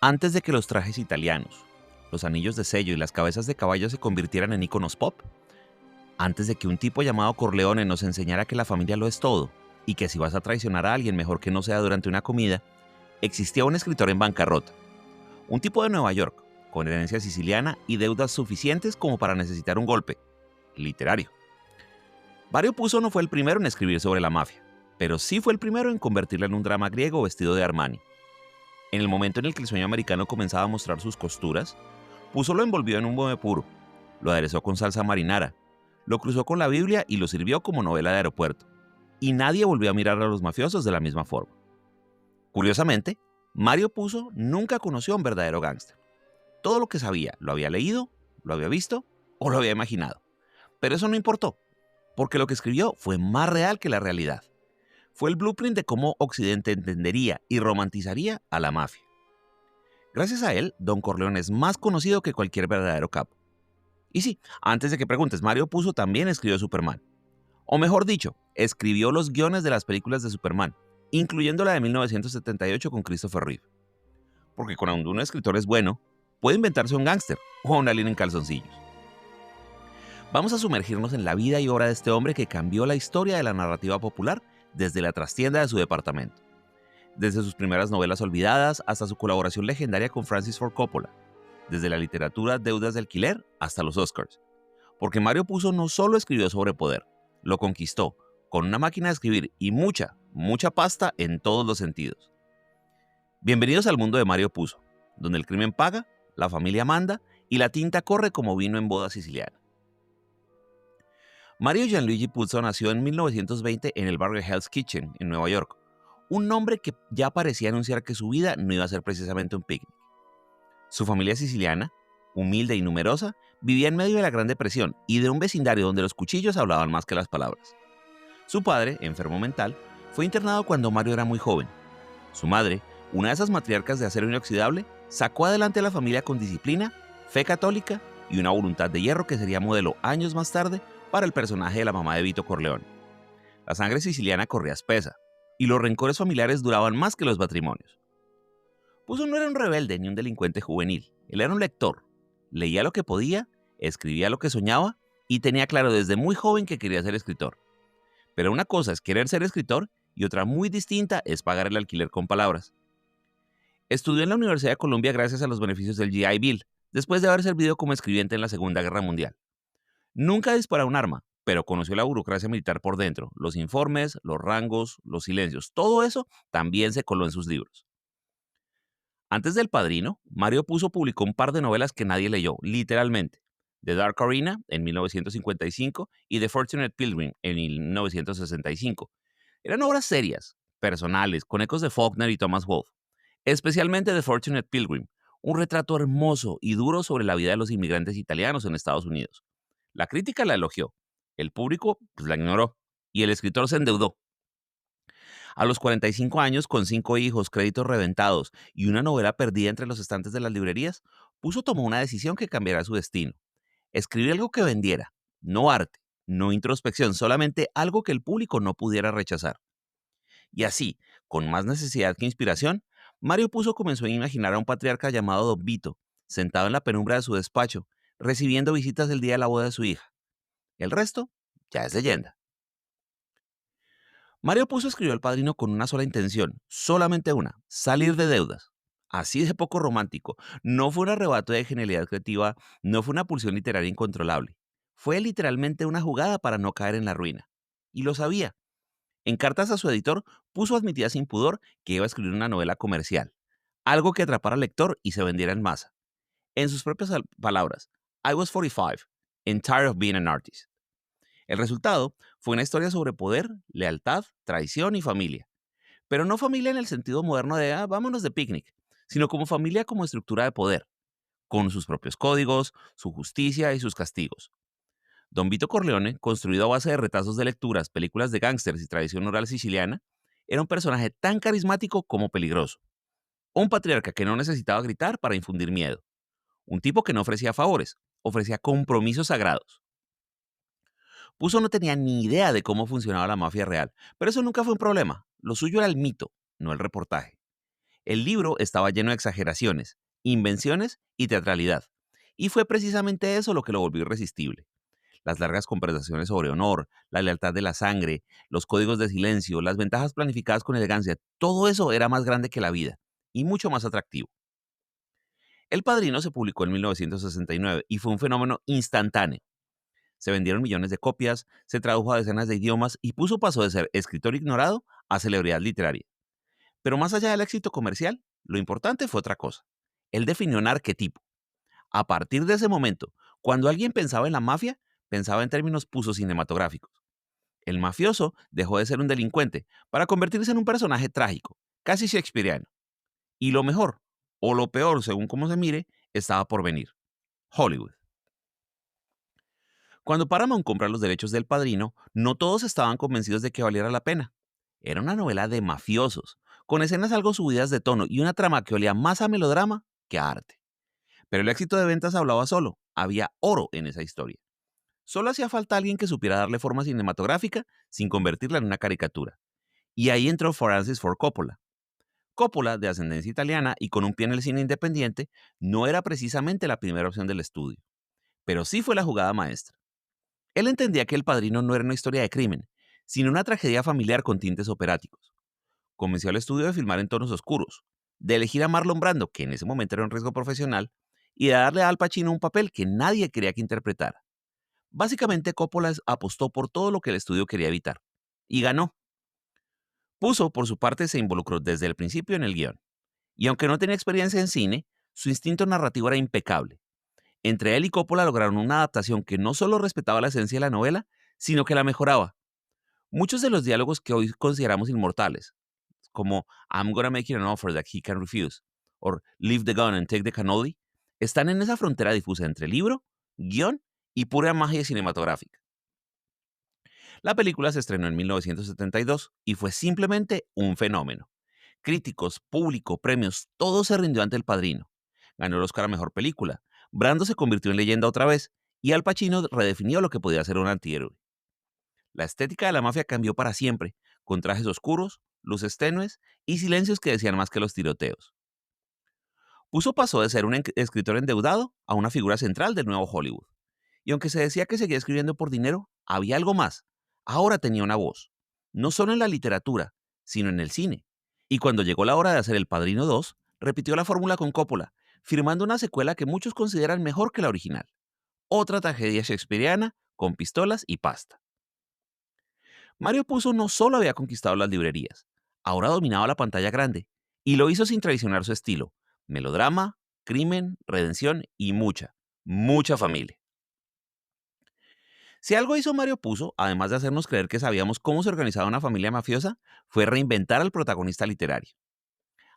Antes de que los trajes italianos, los anillos de sello y las cabezas de caballo se convirtieran en íconos pop, antes de que un tipo llamado Corleone nos enseñara que la familia lo es todo y que si vas a traicionar a alguien mejor que no sea durante una comida, existía un escritor en bancarrota, un tipo de Nueva York, con herencia siciliana y deudas suficientes como para necesitar un golpe literario. Mario Puzo no fue el primero en escribir sobre la mafia, pero sí fue el primero en convertirla en un drama griego vestido de Armani. En el momento en el que el sueño americano comenzaba a mostrar sus costuras, Puzo lo envolvió en un bombe puro, lo aderezó con salsa marinara, lo cruzó con la Biblia y lo sirvió como novela de aeropuerto. Y nadie volvió a mirar a los mafiosos de la misma forma. Curiosamente, Mario Puzo nunca conoció a un verdadero gángster. Todo lo que sabía lo había leído, lo había visto o lo había imaginado. Pero eso no importó, porque lo que escribió fue más real que la realidad. Fue el blueprint de cómo Occidente entendería y romantizaría a la mafia. Gracias a él, Don Corleone es más conocido que cualquier verdadero capo. Y sí, antes de que preguntes, Mario Puzo también escribió Superman. O mejor dicho, escribió los guiones de las películas de Superman, incluyendo la de 1978 con Christopher Reeve. Porque cuando un escritor es bueno, puede inventarse un gángster o un alien en calzoncillos. Vamos a sumergirnos en la vida y obra de este hombre que cambió la historia de la narrativa popular desde la trastienda de su departamento. Desde sus primeras novelas olvidadas hasta su colaboración legendaria con Francis Ford Coppola. Desde la literatura Deudas de alquiler hasta los Oscars. Porque Mario Puzo no solo escribió sobre poder, lo conquistó con una máquina de escribir y mucha, mucha pasta en todos los sentidos. Bienvenidos al mundo de Mario Puzo, donde el crimen paga, la familia manda y la tinta corre como vino en boda siciliana. Mario Gianluigi Puzo nació en 1920 en el barrio Hell's Kitchen, en Nueva York, un nombre que ya parecía anunciar que su vida no iba a ser precisamente un picnic. Su familia siciliana, humilde y numerosa, vivía en medio de la Gran Depresión y de un vecindario donde los cuchillos hablaban más que las palabras. Su padre, enfermo mental, fue internado cuando Mario era muy joven. Su madre, una de esas matriarcas de acero inoxidable, sacó adelante a la familia con disciplina, fe católica y una voluntad de hierro que sería modelo años más tarde para el personaje de la mamá de Vito Corleone. La sangre siciliana corría espesa, y los rencores familiares duraban más que los matrimonios. Puzo no era un rebelde ni un delincuente juvenil, él era un lector. Leía lo que podía, escribía lo que soñaba y tenía claro desde muy joven que quería ser escritor. Pero una cosa es querer ser escritor y otra muy distinta es pagar el alquiler con palabras. Estudió en la Universidad de Columbia gracias a los beneficios del GI Bill, después de haber servido como escribiente en la Segunda Guerra Mundial. Nunca disparó un arma, pero conoció la burocracia militar por dentro, los informes, los rangos, los silencios, todo eso también se coló en sus libros. Antes del Padrino, Mario Puzo publicó un par de novelas que nadie leyó, literalmente. The Dark Arena en 1955 y The Fortunate Pilgrim en 1965. Eran obras serias, personales, con ecos de Faulkner y Thomas Wolfe. Especialmente The Fortunate Pilgrim, un retrato hermoso y duro sobre la vida de los inmigrantes italianos en Estados Unidos. La crítica la elogió, el público pues, la ignoró y el escritor se endeudó. A los 45 años, con 5 hijos, créditos reventados y una novela perdida entre los estantes de las librerías, Puzo tomó una decisión que cambiará su destino. Escribir algo que vendiera, no arte, no introspección, solamente algo que el público no pudiera rechazar. Y así, con más necesidad que inspiración, Mario Puzo comenzó a imaginar a un patriarca llamado Don Vito, sentado en la penumbra de su despacho, recibiendo visitas el día de la boda de su hija. El resto ya es leyenda. Mario Puzo escribió El Padrino con una sola intención, solamente una, salir de deudas. Así de poco romántico. No fue un arrebato de genialidad creativa, no fue una pulsión literaria incontrolable. Fue literalmente una jugada para no caer en la ruina. Y lo sabía. En cartas a su editor, Puzo admitía sin pudor que iba a escribir una novela comercial, algo que atrapara al lector y se vendiera en masa. En sus propias palabras, I was 45 and tired of being an artist. El resultado fue una historia sobre poder, lealtad, traición y familia. Pero no familia en el sentido moderno de vámonos de picnic, sino como familia como estructura de poder, con sus propios códigos, su justicia y sus castigos. Don Vito Corleone, construido a base de retazos de lecturas, películas de gángsters y tradición oral siciliana, era un personaje tan carismático como peligroso. Un patriarca que no necesitaba gritar para infundir miedo. Un tipo que no ofrecía favores, ofrecía compromisos sagrados. Puzo no tenía ni idea de cómo funcionaba la mafia real, pero eso nunca fue un problema. Lo suyo era el mito, no el reportaje. El libro estaba lleno de exageraciones, invenciones y teatralidad. Y fue precisamente eso lo que lo volvió irresistible. Las largas conversaciones sobre honor, la lealtad de la sangre, los códigos de silencio, las ventajas planificadas con elegancia, todo eso era más grande que la vida y mucho más atractivo. El Padrino se publicó en 1969 y fue un fenómeno instantáneo. Se vendieron millones de copias, se tradujo a decenas de idiomas y pasó de ser escritor ignorado a celebridad literaria. Pero más allá del éxito comercial, lo importante fue otra cosa. Él definió un arquetipo. A partir de ese momento, cuando alguien pensaba en la mafia, pensaba en términos cinematográficos. El mafioso dejó de ser un delincuente para convertirse en un personaje trágico, casi shakespeariano. Y lo mejor, o lo peor, según cómo se mire, estaba por venir. Hollywood. Cuando Paramount compra los derechos del Padrino, no todos estaban convencidos de que valiera la pena. Era una novela de mafiosos, con escenas algo subidas de tono y una trama que olía más a melodrama que a arte. Pero el éxito de ventas hablaba solo, había oro en esa historia. Solo hacía falta alguien que supiera darle forma cinematográfica sin convertirla en una caricatura. Y ahí entró Francis Ford Coppola. Coppola, de ascendencia italiana y con un pie en el cine independiente, no era precisamente la primera opción del estudio, pero sí fue la jugada maestra. Él entendía que El Padrino no era una historia de crimen, sino una tragedia familiar con tintes operáticos. Convenció al estudio de filmar en tonos oscuros, de elegir a Marlon Brando, que en ese momento era un riesgo profesional, y de darle a Al Pacino un papel que nadie quería que interpretara. Básicamente, Coppola apostó por todo lo que el estudio quería evitar. Y ganó. Por su parte, se involucró desde el principio en el guión. Y aunque no tenía experiencia en cine, su instinto narrativo era impecable. Entre él y Coppola lograron una adaptación que no solo respetaba la esencia de la novela, sino que la mejoraba. Muchos de los diálogos que hoy consideramos inmortales, como I'm gonna make you an offer that he can refuse, o Leave the gun and take the cannoli, están en esa frontera difusa entre libro, guión y pura magia cinematográfica. La película se estrenó en 1972 y fue simplemente un fenómeno. Críticos, público, premios, todo se rindió ante El Padrino. Ganó el Oscar a Mejor Película. Brando se convirtió en leyenda otra vez y Al Pacino redefinió lo que podía ser un antihéroe. La estética de la mafia cambió para siempre, con trajes oscuros, luces tenues y silencios que decían más que los tiroteos. Pasó de ser un escritor endeudado a una figura central del nuevo Hollywood. Y aunque se decía que seguía escribiendo por dinero, había algo más. Ahora tenía una voz, no solo en la literatura, sino en el cine. Y cuando llegó la hora de hacer El Padrino 2, repitió la fórmula con Coppola, firmando una secuela que muchos consideran mejor que la original. Otra tragedia shakespeariana con pistolas y pasta. Mario Puzo no solo había conquistado las librerías, ahora dominaba la pantalla grande, y lo hizo sin traicionar su estilo. Melodrama, crimen, redención y mucha familia. Si algo hizo Mario Puzo, además de hacernos creer que sabíamos cómo se organizaba una familia mafiosa, fue reinventar al protagonista literario.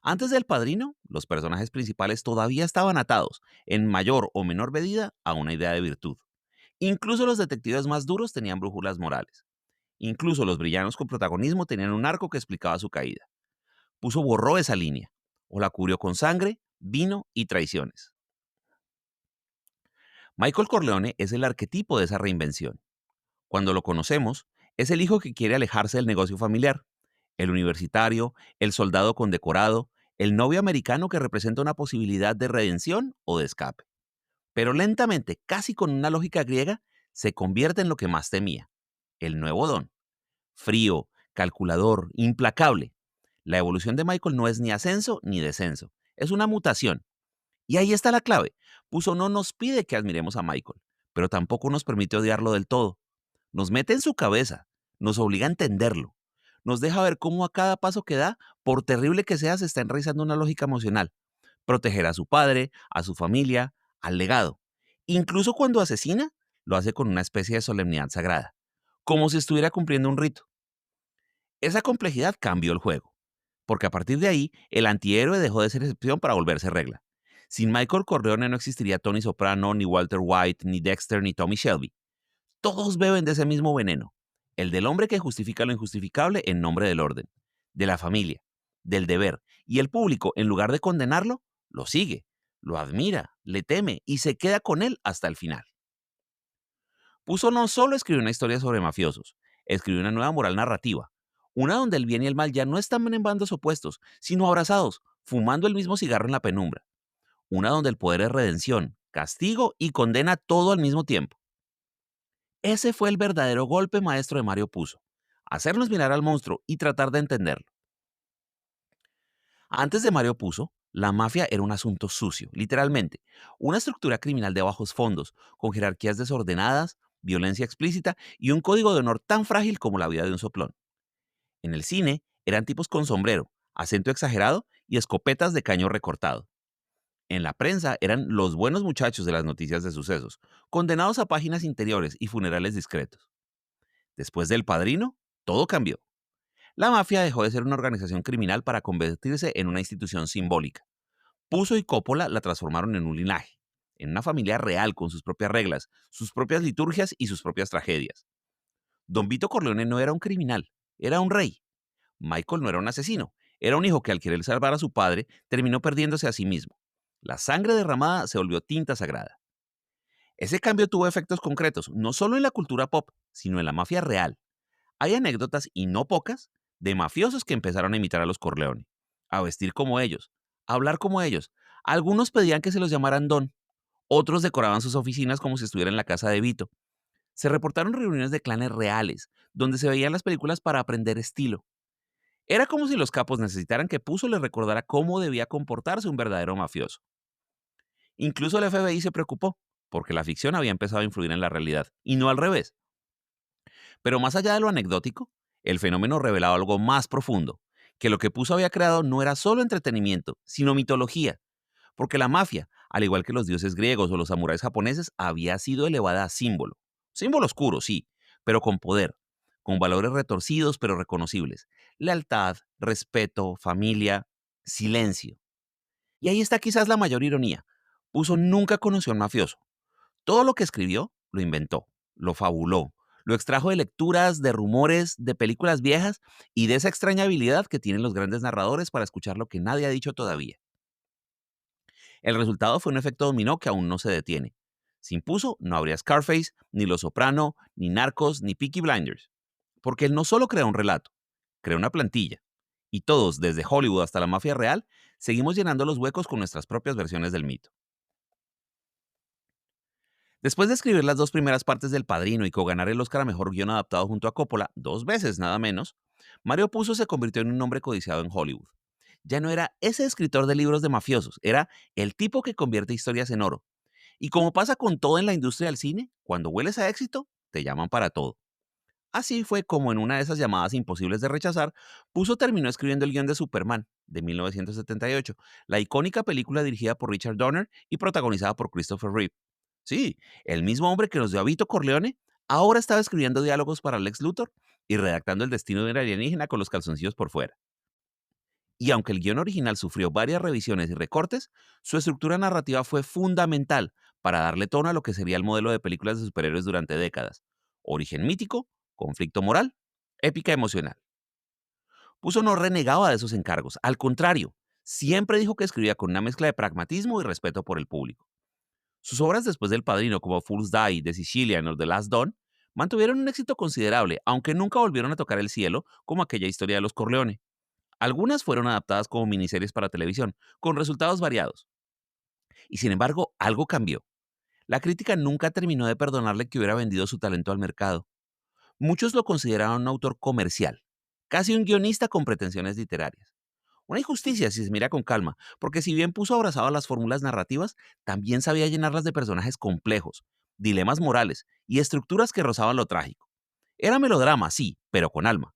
Antes del Padrino, los personajes principales todavía estaban atados, en mayor o menor medida, a una idea de virtud. Incluso los detectives más duros tenían brújulas morales. Incluso los villanos con protagonismo tenían un arco que explicaba su caída. Puzo borró esa línea, o la cubrió con sangre, vino y traiciones. Michael Corleone es el arquetipo de esa reinvención. Cuando lo conocemos, es el hijo que quiere alejarse del negocio familiar, el universitario, el soldado condecorado, el novio americano que representa una posibilidad de redención o de escape. Pero lentamente, casi con una lógica griega, se convierte en lo que más temía, el nuevo Don. Frío, calculador, implacable. La evolución de Michael no es ni ascenso ni descenso, es una mutación. Y ahí está la clave. Puzo no nos pide que admiremos a Michael, pero tampoco nos permite odiarlo del todo. Nos mete en su cabeza, nos obliga a entenderlo, nos deja ver cómo a cada paso que da, por terrible que sea, se está enraizando una lógica emocional. Proteger a su padre, a su familia, al legado. Incluso cuando asesina, lo hace con una especie de solemnidad sagrada, como si estuviera cumpliendo un rito. Esa complejidad cambió el juego, porque a partir de ahí, el antihéroe dejó de ser excepción para volverse regla. Sin Michael Corleone no existiría Tony Soprano, ni Walter White, ni Dexter, ni Tommy Shelby. Todos beben de ese mismo veneno, el del hombre que justifica lo injustificable en nombre del orden, de la familia, del deber, y el público, en lugar de condenarlo, lo sigue, lo admira, le teme y se queda con él hasta el final. Puzo no solo escribió una historia sobre mafiosos, escribió una nueva moral narrativa, Una donde el bien y el mal ya no están en bandos opuestos, sino abrazados, fumando el mismo cigarro en la penumbra. Una donde el poder es redención, castigo y condena todo al mismo tiempo. Ese fue el verdadero golpe maestro de Mario Puzo. Hacernos mirar al monstruo y tratar de entenderlo. Antes de Mario Puzo, la mafia era un asunto sucio, literalmente. Una estructura criminal de bajos fondos, con jerarquías desordenadas, violencia explícita y un código de honor tan frágil como la vida de un soplón. En el cine, eran tipos con sombrero, acento exagerado y escopetas de caño recortado. En la prensa eran los buenos muchachos de las noticias de sucesos, condenados a páginas interiores y funerales discretos. Después del Padrino, todo cambió. La mafia dejó de ser una organización criminal para convertirse en una institución simbólica. Puzo y Coppola la transformaron en un linaje, en una familia real con sus propias reglas, sus propias liturgias y sus propias tragedias. Don Vito Corleone no era un criminal, era un rey. Michael no era un asesino, era un hijo que al querer salvar a su padre terminó perdiéndose a sí mismo. La sangre derramada se volvió tinta sagrada. Ese cambio tuvo efectos concretos, no solo en la cultura pop, sino en la mafia real. Hay anécdotas, y no pocas, de mafiosos que empezaron a imitar a los Corleone, a vestir como ellos, a hablar como ellos. Algunos pedían que se los llamaran Don, otros decoraban sus oficinas como si estuviera en la casa de Vito. Se reportaron reuniones de clanes reales, donde se veían las películas para aprender estilo. Era como si los capos necesitaran que Puzo les recordara cómo debía comportarse un verdadero mafioso. Incluso el FBI se preocupó, porque la ficción había empezado a influir en la realidad, y no al revés. Pero más allá de lo anecdótico, el fenómeno revelaba algo más profundo, que lo que Puzo había creado no era solo entretenimiento, sino mitología, porque la mafia, al igual que los dioses griegos o los samuráis japoneses, había sido elevada a símbolo. Símbolo oscuro, sí, pero con poder, con valores retorcidos pero reconocibles. Lealtad, respeto, familia, silencio. Y ahí está quizás la mayor ironía. Puzo nunca conoció a un mafioso. Todo lo que escribió lo inventó, lo fabuló, lo extrajo de lecturas, de rumores, de películas viejas y de esa extraña habilidad que tienen los grandes narradores para escuchar lo que nadie ha dicho todavía. El resultado fue un efecto dominó que aún no se detiene. Sin Puzo no habría Scarface, ni Los Soprano, ni Narcos, ni Peaky Blinders. Porque él no solo crea un relato, crea una plantilla. Y todos, desde Hollywood hasta la mafia real, seguimos llenando los huecos con nuestras propias versiones del mito. Después de escribir las dos primeras partes del Padrino y co-ganar el Oscar a Mejor Guión Adaptado junto a Coppola, dos veces nada menos, Mario Puzo se convirtió en un hombre codiciado en Hollywood. Ya no era ese escritor de libros de mafiosos, era el tipo que convierte historias en oro. Y como pasa con todo en la industria del cine, cuando hueles a éxito, te llaman para todo. Así fue como en una de esas llamadas imposibles de rechazar, Puzo terminó escribiendo el guión de Superman, de 1978, la icónica película dirigida por Richard Donner y protagonizada por Christopher Reeve. Sí, el mismo hombre que nos dio a Vito Corleone, ahora estaba escribiendo diálogos para Lex Luthor y redactando el destino de un alienígena con los calzoncillos por fuera. Y aunque el guión original sufrió varias revisiones y recortes, su estructura narrativa fue fundamental para darle tono a lo que sería el modelo de películas de superhéroes durante décadas. Origen mítico, conflicto moral, épica emocional. Puzo no renegaba de esos encargos, al contrario, siempre dijo que escribía con una mezcla de pragmatismo y respeto por el público. Sus obras después del Padrino, como Fool's Die, The Sicilian o The Last Don, mantuvieron un éxito considerable, aunque nunca volvieron a tocar el cielo como aquella historia de los Corleone. Algunas fueron adaptadas como miniseries para televisión, con resultados variados. Y sin embargo, algo cambió. La crítica nunca terminó de perdonarle que hubiera vendido su talento al mercado. Muchos lo consideraban un autor comercial, casi un guionista con pretensiones literarias. Una injusticia si se mira con calma, porque si bien puso abrazado a las fórmulas narrativas, también sabía llenarlas de personajes complejos, dilemas morales y estructuras que rozaban lo trágico. Era melodrama, sí, pero con alma.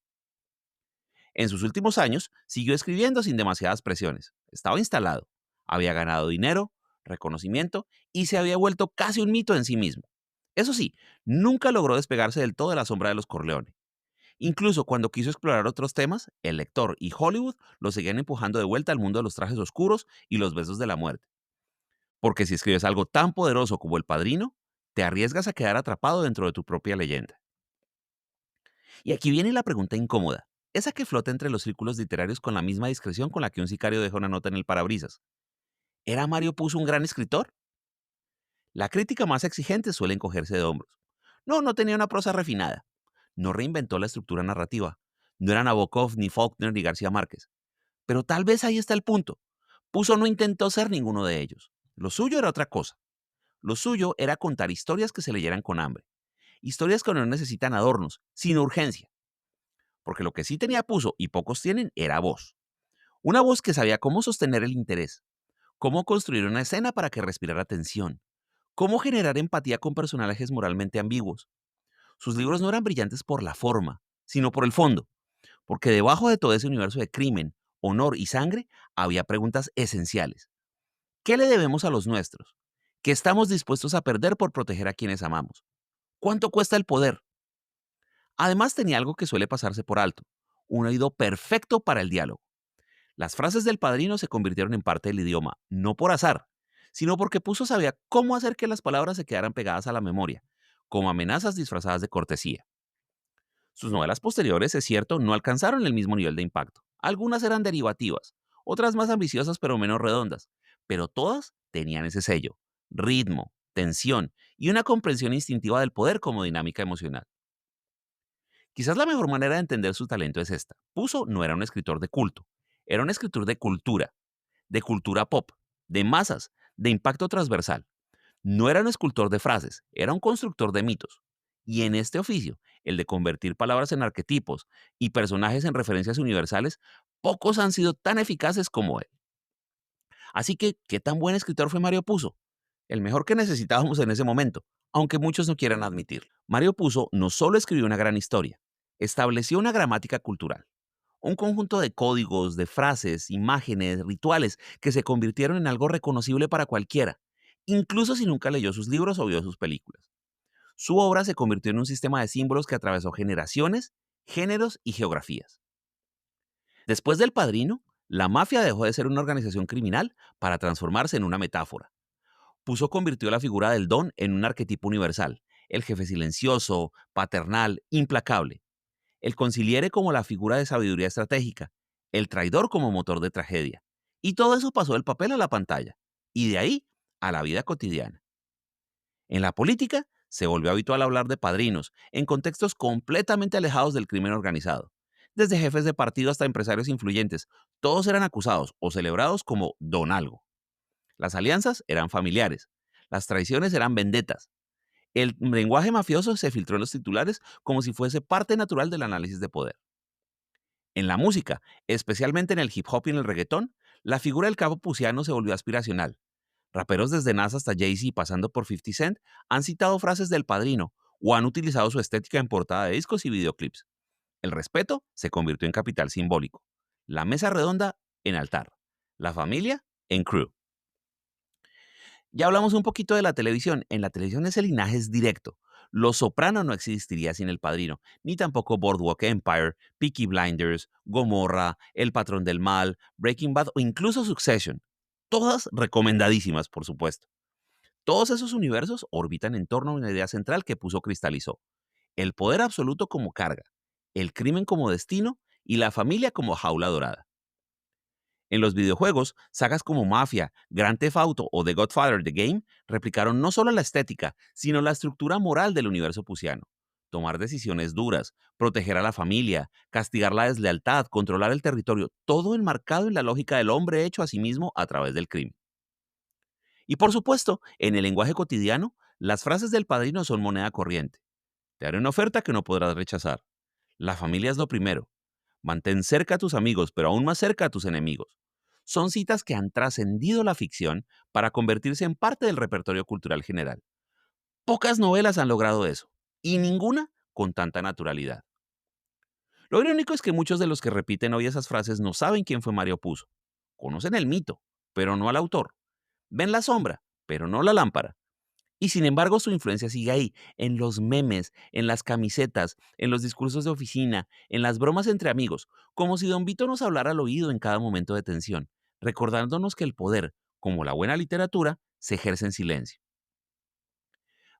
En sus últimos años, siguió escribiendo sin demasiadas presiones. Estaba instalado, había ganado dinero, reconocimiento y se había vuelto casi un mito en sí mismo. Eso sí, nunca logró despegarse del todo de la sombra de los Corleone. Incluso cuando quiso explorar otros temas, el lector y Hollywood lo seguían empujando de vuelta al mundo de los trajes oscuros y los besos de la muerte. Porque si escribes algo tan poderoso como El Padrino, te arriesgas a quedar atrapado dentro de tu propia leyenda. Y aquí viene la pregunta incómoda, esa que flota entre los círculos literarios con la misma discreción con la que un sicario deja una nota en el parabrisas. ¿Era Mario Puzo un gran escritor? La crítica más exigente suele encogerse de hombros. No, no tenía una prosa refinada. No reinventó la estructura narrativa. No eran Nabokov, ni Faulkner, ni García Márquez. Pero tal vez ahí está el punto. Puzo no intentó ser ninguno de ellos. Lo suyo era otra cosa. Lo suyo era contar historias que se leyeran con hambre. Historias que no necesitan adornos, sino urgencia. Porque lo que sí tenía Puzo, y pocos tienen, era voz. Una voz que sabía cómo sostener el interés, cómo construir una escena para que respirara tensión, cómo generar empatía con personajes moralmente ambiguos. Sus libros no eran brillantes por la forma, sino por el fondo, porque debajo de todo ese universo de crimen, honor y sangre había preguntas esenciales. ¿Qué le debemos a los nuestros? ¿Qué estamos dispuestos a perder por proteger a quienes amamos? ¿Cuánto cuesta el poder? Además tenía algo que suele pasarse por alto, un oído perfecto para el diálogo. Las frases del padrino se convirtieron en parte del idioma, no por azar, sino porque Puzo sabía cómo hacer que las palabras se quedaran pegadas a la memoria, como amenazas disfrazadas de cortesía. Sus novelas posteriores, es cierto, no alcanzaron el mismo nivel de impacto. Algunas eran derivativas, otras más ambiciosas pero menos redondas, pero todas tenían ese sello, ritmo, tensión y una comprensión instintiva del poder como dinámica emocional. Quizás la mejor manera de entender su talento es esta. Puzo no era un escritor de culto, era un escritor de cultura pop, de masas, de impacto transversal. No era un escultor de frases, era un constructor de mitos. Y en este oficio, el de convertir palabras en arquetipos y personajes en referencias universales, pocos han sido tan eficaces como él. Así que, ¿qué tan buen escritor fue Mario Puzo? El mejor que necesitábamos en ese momento, aunque muchos no quieran admitirlo. Mario Puzo no solo escribió una gran historia, estableció una gramática cultural, un conjunto de códigos, de frases, imágenes, rituales que se convirtieron en algo reconocible para cualquiera, incluso si nunca leyó sus libros o vio sus películas. Su obra se convirtió en un sistema de símbolos que atravesó generaciones, géneros y geografías. Después del Padrino, la mafia dejó de ser una organización criminal para transformarse en una metáfora. Puzo convirtió la figura del don en un arquetipo universal, el jefe silencioso, paternal, implacable, el conciliere como la figura de sabiduría estratégica, el traidor como motor de tragedia. Y todo eso pasó del papel a la pantalla, y de ahí a la vida cotidiana. En la política, se volvió habitual hablar de padrinos, en contextos completamente alejados del crimen organizado. Desde jefes de partido hasta empresarios influyentes, todos eran acusados o celebrados como don algo. Las alianzas eran familiares, las traiciones eran vendetas. El lenguaje mafioso se filtró en los titulares como si fuese parte natural del análisis de poder. En la música, especialmente en el hip hop y en el reggaetón, la figura del capo puciano se volvió aspiracional. Raperos desde Nas hasta Jay-Z pasando por 50 Cent han citado frases del Padrino o han utilizado su estética en portada de discos y videoclips. El respeto se convirtió en capital simbólico. La mesa redonda en altar. La familia en crew. Ya hablamos un poquito de la televisión. En la televisión ese linaje es directo. Los Soprano no existiría sin El Padrino, ni tampoco Boardwalk Empire, Peaky Blinders, Gomorra, El Patrón del Mal, Breaking Bad o incluso Succession. Todas recomendadísimas, por supuesto. Todos esos universos orbitan en torno a una idea central que Puzo cristalizó. El poder absoluto como carga, el crimen como destino y la familia como jaula dorada. En los videojuegos, sagas como Mafia, Grand Theft Auto o The Godfather The Game replicaron no solo la estética, sino la estructura moral del universo pusiano. Tomar decisiones duras, proteger a la familia, castigar la deslealtad, controlar el territorio, todo enmarcado en la lógica del hombre hecho a sí mismo a través del crimen. Y por supuesto, en el lenguaje cotidiano, las frases del padrino son moneda corriente. Te haré una oferta que no podrás rechazar. La familia es lo primero. Mantén cerca a tus amigos, pero aún más cerca a tus enemigos. Son citas que han trascendido la ficción para convertirse en parte del repertorio cultural general. Pocas novelas han logrado eso, y ninguna con tanta naturalidad. Lo irónico es que muchos de los que repiten hoy esas frases no saben quién fue Mario Puzo. Conocen el mito, pero no al autor. Ven la sombra, pero no la lámpara. Y sin embargo, su influencia sigue ahí, en los memes, en las camisetas, en los discursos de oficina, en las bromas entre amigos, como si Don Vito nos hablara al oído en cada momento de tensión, recordándonos que el poder, como la buena literatura, se ejerce en silencio.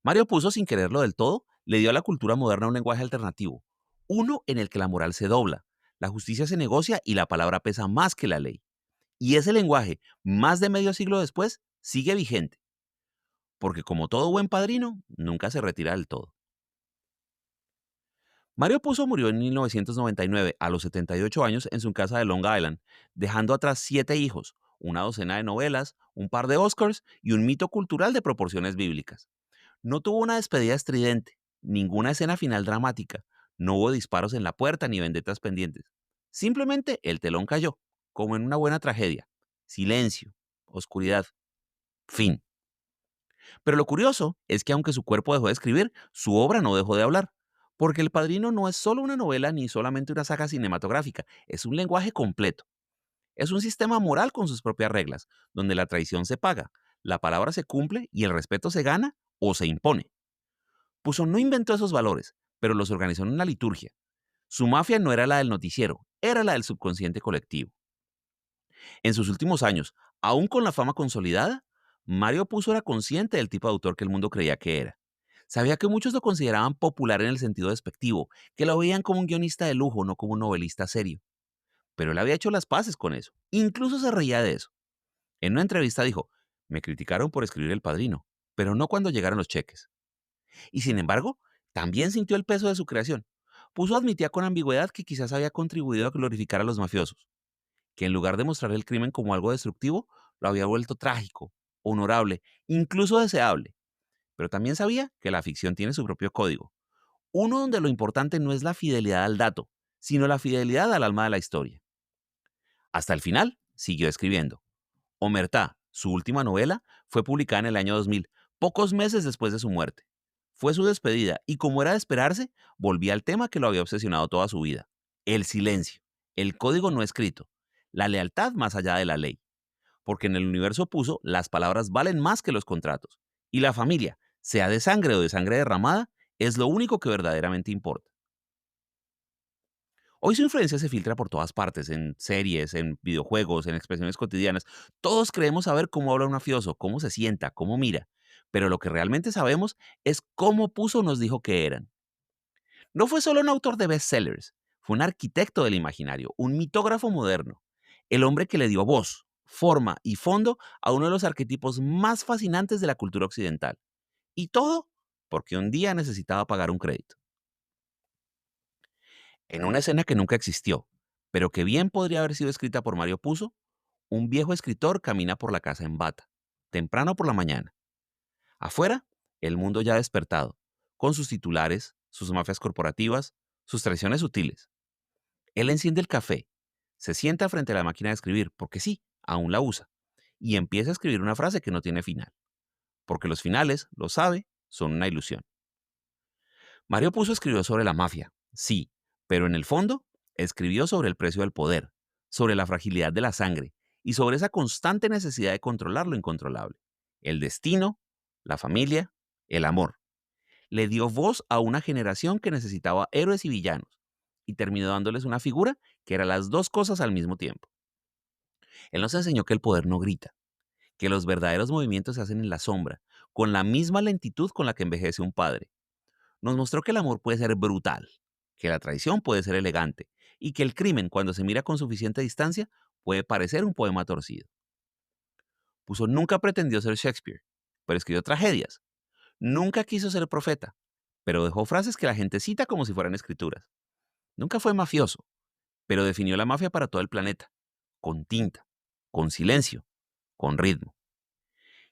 Mario Puzo, sin quererlo del todo, le dio a la cultura moderna un lenguaje alternativo, uno en el que la moral se dobla, la justicia se negocia y la palabra pesa más que la ley. Y ese lenguaje, más de medio siglo después, sigue vigente porque como todo buen padrino, nunca se retira del todo. Mario Puzo murió en 1999 a los 78 años en su casa de Long Island, dejando atrás 7 hijos, una docena de novelas, un par de Oscars y un mito cultural de proporciones bíblicas. No tuvo una despedida estridente, ninguna escena final dramática, no hubo disparos en la puerta ni vendetas pendientes. Simplemente el telón cayó, como en una buena tragedia. Silencio, oscuridad, fin. Pero lo curioso es que aunque su cuerpo dejó de escribir, su obra no dejó de hablar. Porque El Padrino no es solo una novela ni solamente una saga cinematográfica, es un lenguaje completo. Es un sistema moral con sus propias reglas, donde la traición se paga, la palabra se cumple y el respeto se gana o se impone. Puso no inventó esos valores, pero los organizó en una liturgia. Su mafia no era la del noticiero, era la del subconsciente colectivo. En sus últimos años, aún con la fama consolidada, Mario Puzo era consciente del tipo de autor que el mundo creía que era. Sabía que muchos lo consideraban popular en el sentido despectivo, que lo veían como un guionista de lujo, no como un novelista serio. Pero él había hecho las paces con eso. Incluso se reía de eso. En una entrevista dijo, me criticaron por escribir El Padrino, pero no cuando llegaron los cheques. Y sin embargo, también sintió el peso de su creación. Puzo admitía con ambigüedad que quizás había contribuido a glorificar a los mafiosos, que en lugar de mostrar el crimen como algo destructivo, lo había vuelto trágico, honorable, incluso deseable. Pero también sabía que la ficción tiene su propio código, uno donde lo importante no es la fidelidad al dato, sino la fidelidad al alma de la historia. Hasta el final, siguió escribiendo. Omertá, su última novela, fue publicada en el año 2000, pocos meses después de su muerte. Fue su despedida y, como era de esperarse, volvía al tema que lo había obsesionado toda su vida: el silencio, el código no escrito, la lealtad más allá de la ley. Porque en el universo Puzo las palabras valen más que los contratos. Y la familia, sea de sangre o de sangre derramada, es lo único que verdaderamente importa. Hoy su influencia se filtra por todas partes, en series, en videojuegos, en expresiones cotidianas. Todos creemos saber cómo habla un mafioso, cómo se sienta, cómo mira. Pero lo que realmente sabemos es cómo Puzo nos dijo que eran. No fue solo un autor de bestsellers, fue un arquitecto del imaginario, un mitógrafo moderno, el hombre que le dio voz, forma y fondo a uno de los arquetipos más fascinantes de la cultura occidental. Y todo porque un día necesitaba pagar un crédito. En una escena que nunca existió, pero que bien podría haber sido escrita por Mario Puzo, un viejo escritor camina por la casa en bata, temprano por la mañana. Afuera, el mundo ya ha despertado, con sus titulares, sus mafias corporativas, sus traiciones sutiles. Él enciende el café, se sienta frente a la máquina de escribir, porque sí, aún la usa, y empieza a escribir una frase que no tiene final, porque los finales, lo sabe, son una ilusión. Mario Puzo escribió sobre la mafia, sí, pero en el fondo escribió sobre el precio del poder, sobre la fragilidad de la sangre y sobre esa constante necesidad de controlar lo incontrolable. El destino, la familia, el amor. Le dio voz a una generación que necesitaba héroes y villanos y terminó dándoles una figura que era las dos cosas al mismo tiempo. Él nos enseñó que el poder no grita, que los verdaderos movimientos se hacen en la sombra, con la misma lentitud con la que envejece un padre. Nos mostró que el amor puede ser brutal, que la traición puede ser elegante y que el crimen, cuando se mira con suficiente distancia, puede parecer un poema torcido. Puso nunca pretendió ser Shakespeare, pero escribió tragedias. Nunca quiso ser profeta, pero dejó frases que la gente cita como si fueran escrituras. Nunca fue mafioso, pero definió la mafia para todo el planeta, con tinta, con silencio, con ritmo.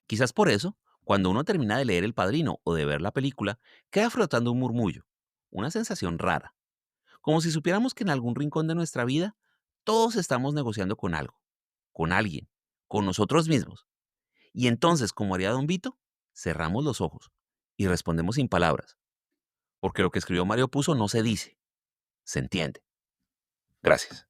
Quizás por eso, cuando uno termina de leer El Padrino o de ver la película, queda flotando un murmullo, una sensación rara, como si supiéramos que en algún rincón de nuestra vida todos estamos negociando con algo, con alguien, con nosotros mismos. Y entonces, como haría Don Vito, cerramos los ojos y respondemos sin palabras, porque lo que escribió Mario Puzo no se dice, se entiende. Gracias.